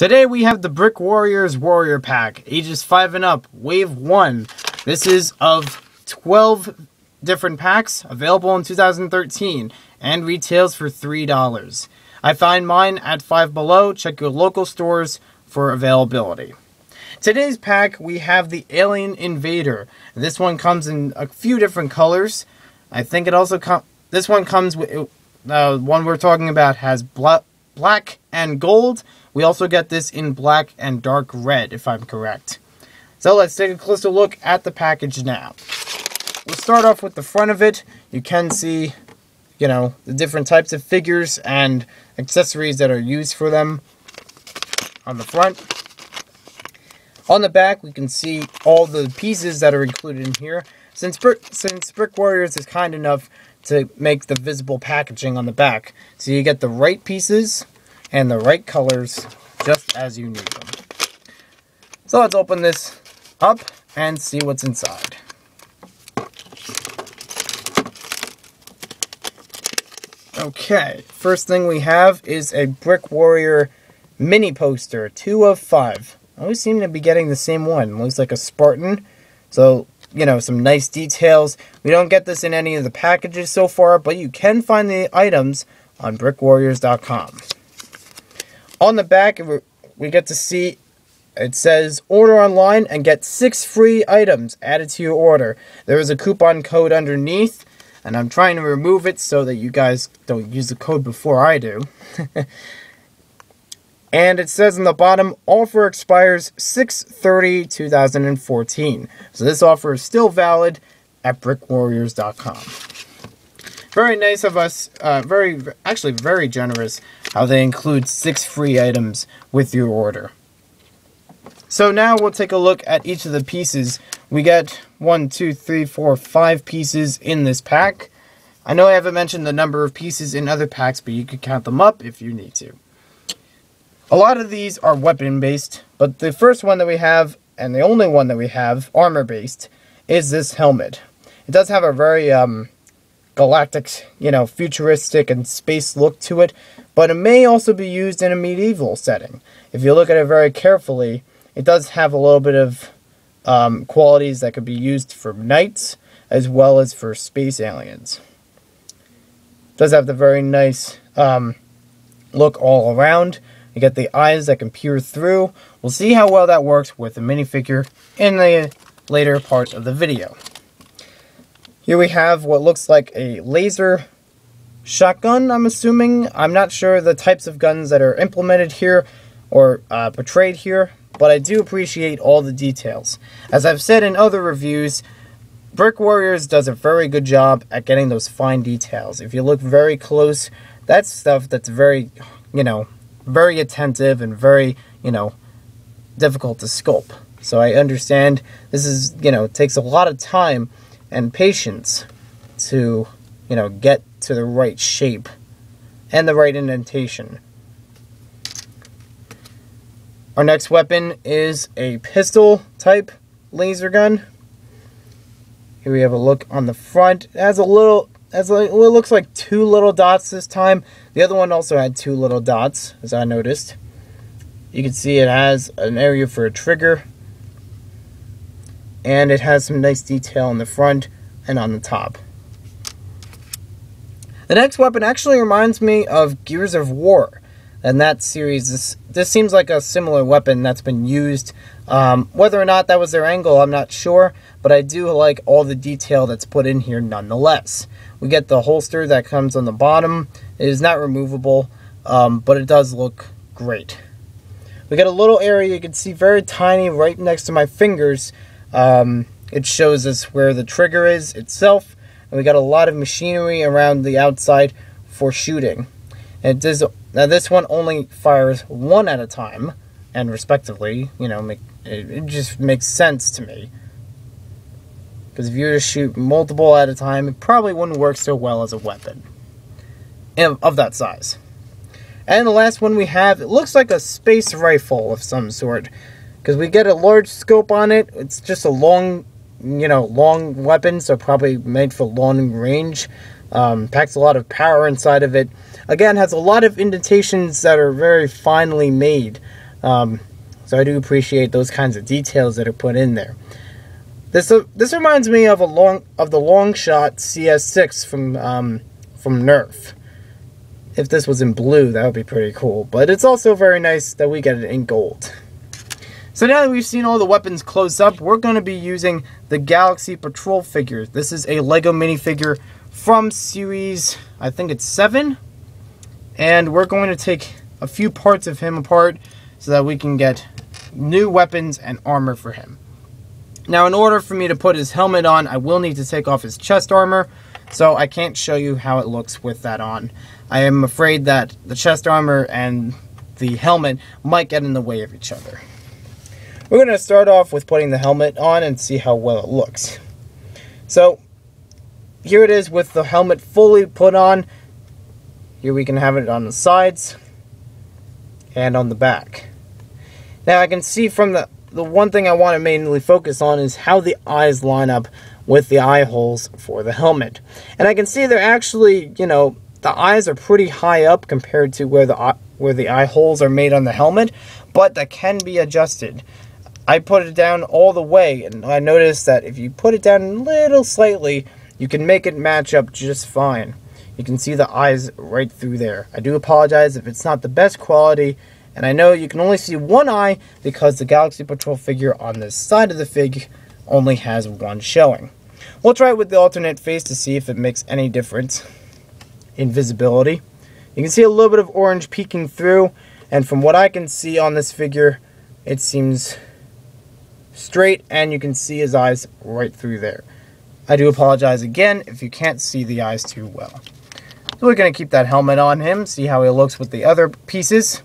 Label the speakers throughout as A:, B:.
A: Today we have the Brick Warriors Warrior Pack, ages 5 and up, Wave 1. This is of 12 different packs, available in 2013, and retails for $3. I find mine at Five Below. Check your local stores for availability. Today's pack, we have the Alien Invader. This one comes in a few different colors. I think it also this one comes with, one we're talking about has black and gold. We also get this in black and dark red, if I'm correct. So let's take a closer look at the package now. We'll start off with the front of it. You can see, the different types of figures and accessories that are used for them on the front. On the back, we can see all the pieces that are included in here. Since Brick Warriors is kind enough to make the visible packaging on the back, so you get the right pieces and the right colors just as you need them. So let's open this up and see what's inside. Okay, first thing we have is a Brick Warrior mini poster, 2 of 5. I always seem to be getting the same one. Looks like a Spartan. So, some nice details. We don't get this in any of the packages so far, but you can find the items on brickwarriors.com. On the back, we get to see, it says, order online and get 6 free items added to your order. There is a coupon code underneath, and I'm trying to remove it so that you guys don't use the code before I do. And it says on the bottom, offer expires 6/30/2014. So this offer is still valid at brickwarriors.com. Very nice of us, actually very generous how they include 6 free items with your order. So now we'll take a look at each of the pieces. We get 1, 2, 3, 4, 5 pieces in this pack. I know I haven't mentioned the number of pieces in other packs, but you could count them up if you need to. A lot of these are weapon-based, but the first one that we have, and the only one that we have, armor-based, is this helmet. It does have a very galactic, futuristic and space look to it, but it may also be used in a medieval setting. If you look at it very carefully, it does have a little bit of qualities that could be used for knights, as well as for space aliens. It does have the very nice look all around. You get the eyes that can peer through. We'll see how well that works with the minifigure in the later part of the video. Here we have what looks like a laser shotgun, I'm assuming. I'm not sure the types of guns that are implemented here or portrayed here, but I do appreciate all the details. As I've said in other reviews, Brick Warriors does a very good job at getting those fine details. If you look very close, that's stuff that's very, very attentive and very, difficult to sculpt. So I understand this is, takes a lot of time and patience to, get to the right shape and the right indentation. Our next weapon is a pistol type laser gun. Here we have a look on the front. It has it looks like 2 little dots this time. The other one also had 2 little dots, as I noticed. You can see it has an area for a trigger. And it has some nice detail on the front and on the top. The next weapon actually reminds me of Gears of War. And that series, this seems like a similar weapon that's been used. Whether or not that was their angle, I'm not sure. But I do like all the detail that's put in here nonetheless. We get the holster that comes on the bottom. It is not removable, but it does look great. We got a little area you can see very tiny right next to my fingers. It shows us where the trigger is itself. And we got a lot of machinery around the outside for shooting. And now this one only fires 1 at a time, and respectively, it just makes sense to me. Because if you were to shoot multiple at a time, it probably wouldn't work so well as a weapon of that size. And the last one we have, it looks like a space rifle of some sort. Because we get a large scope on it. It's just a long weapon, so probably made for long range. Packs a lot of power inside of it. Again, has a lot of indentations that are very finely made. So I do appreciate those kinds of details that are put in there. This reminds me of the Longshot CS6 from Nerf. If this was in blue, that would be pretty cool. But it's also very nice that we get it in gold. So now that we've seen all the weapons close up, we're going to be using the Galaxy Patrol figure. This is a Lego minifigure from series, I think it's 7. And we're going to take a few parts of him apart so that we can get new weapons and armor for him. Now, in order for me to put his helmet on, I will need to take off his chest armor, so I can't show you how it looks with that on. I am afraid that the chest armor and the helmet might get in the way of each other. We're going to start off with putting the helmet on and see how well it looks. So, here it is with the helmet fully put on. Here we can have it on the sides and on the back. Now I can see from the one thing I want to mainly focus on is how the eyes line up with the eye holes for the helmet. And I can see they're actually, you know, the eyes are pretty high up compared to where the eye holes are made on the helmet, but that can be adjusted. I put it down all the way, and I noticed that if you put it down a little slightly, you can make it match up just fine. You can see the eyes right through there. I do apologize if it's not the best quality, and I know you can only see one eye because the Galaxy Patrol figure on this side of the fig only has one showing. We'll try it with the alternate face to see if it makes any difference in visibility. You can see a little bit of orange peeking through, and from what I can see on this figure, it seems straight, and you can see his eyes right through there. I do apologize again if you can't see the eyes too well. So we're going to keep that helmet on him, see how he looks with the other pieces.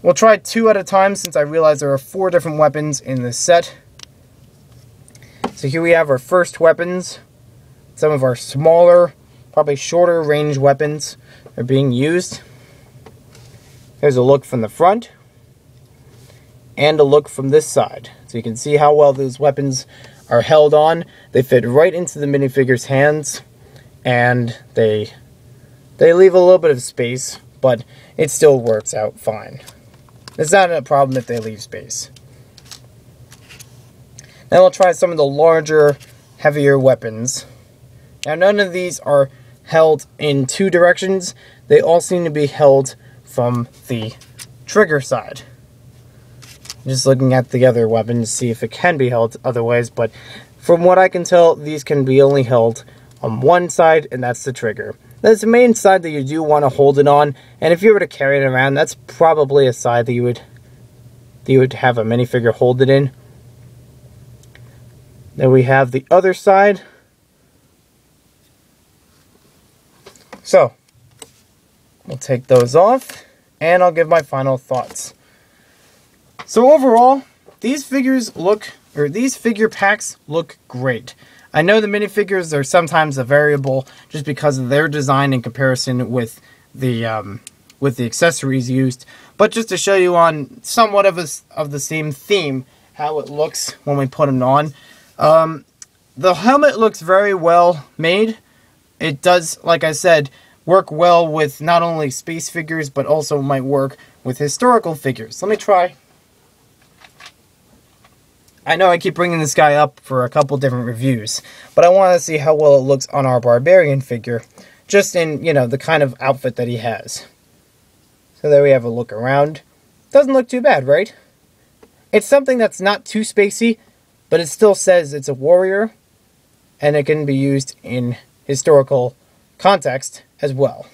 A: We'll try 2 at a time since I realize there are 4 different weapons in this set. So here we have our first weapons. Some of our smaller, probably shorter range weapons are being used. Here's a look from the front and a look from this side. So you can see how well those weapons are held on. They fit right into the minifigure's hands, and they leave a little bit of space, but it still works out fine. It's not a problem if they leave space. Now we'll try some of the larger, heavier weapons. Now none of these are held in 2 directions. They all seem to be held from the trigger side. Just looking at the other weapons to see if it can be held otherwise, but from what I can tell, these can be only held on one side, and that's the trigger. That's the main side that you do want to hold it on, and if you were to carry it around, that's probably a side that you would have a minifigure hold it in. Then we have the other side. So, we'll take those off, and I'll give my final thoughts. So overall, these figure packs look great. I know the minifigures are sometimes a variable just because of their design in comparison with the accessories used, but just to show you on somewhat of the same theme how it looks when we put them on. The helmet looks very well made. It does, like I said, work well with not only space figures but also might work with historical figures. Let me try. I know I keep bringing this guy up for a couple different reviews, but I want to see how well it looks on our barbarian figure, just in, you know, the kind of outfit that he has. So there we have a look around. Doesn't look too bad, right? It's something that's not too spacey, but it still says it's a warrior, and it can be used in historical context as well.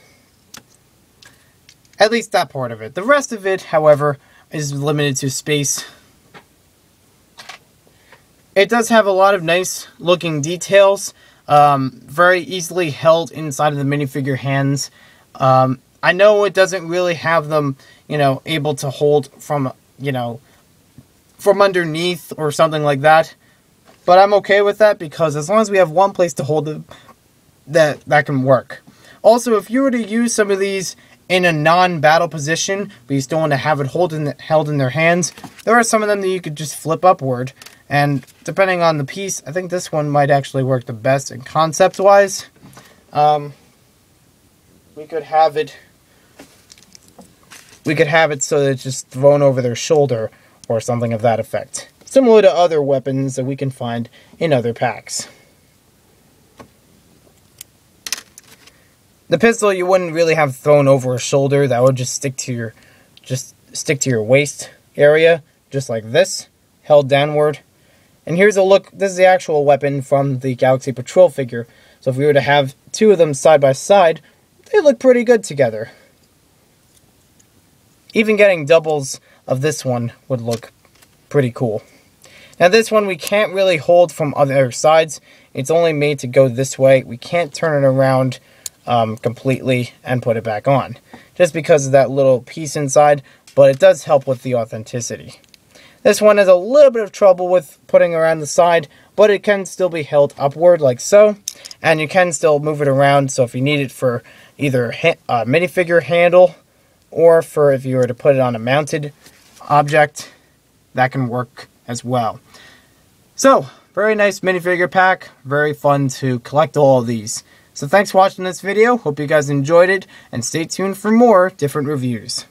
A: At least that part of it. The rest of it, however, is limited to space. It does have a lot of nice looking details, very easily held inside of the minifigure hands. I know it doesn't really have them, you know, able to hold from, you know, from underneath or something like that. But I'm okay with that because as long as we have one place to hold it, that can work. Also, if you were to use some of these in a non-battle position, but you still want to have it held in their hands, there are some of them that you could just flip upward. And depending on the piece, I think this one might actually work the best in concept-wise. We could have it we could have it so that it's just thrown over their shoulder or something of that effect. Similar to other weapons that we can find in other packs. The pistol you wouldn't really have thrown over a shoulder. That would just stick to your waist area, just like this, held downward. And here's a look. This is the actual weapon from the Galaxy Patrol figure. So if we were to have two of them side by side, they look pretty good together. Even getting doubles of this one would look pretty cool. Now this one we can't really hold from other sides. It's only made to go this way. We can't turn it around completely and put it back on, just because of that little piece inside, but it does help with the authenticity. This one has a little bit of trouble with putting around the side, but it can still be held upward like so, and you can still move it around. So if you need it for either a minifigure handle, or for if you were to put it on a mounted object, that can work as well. So, very nice minifigure pack, very fun to collect all of these. So thanks for watching this video, hope you guys enjoyed it, and stay tuned for more different reviews.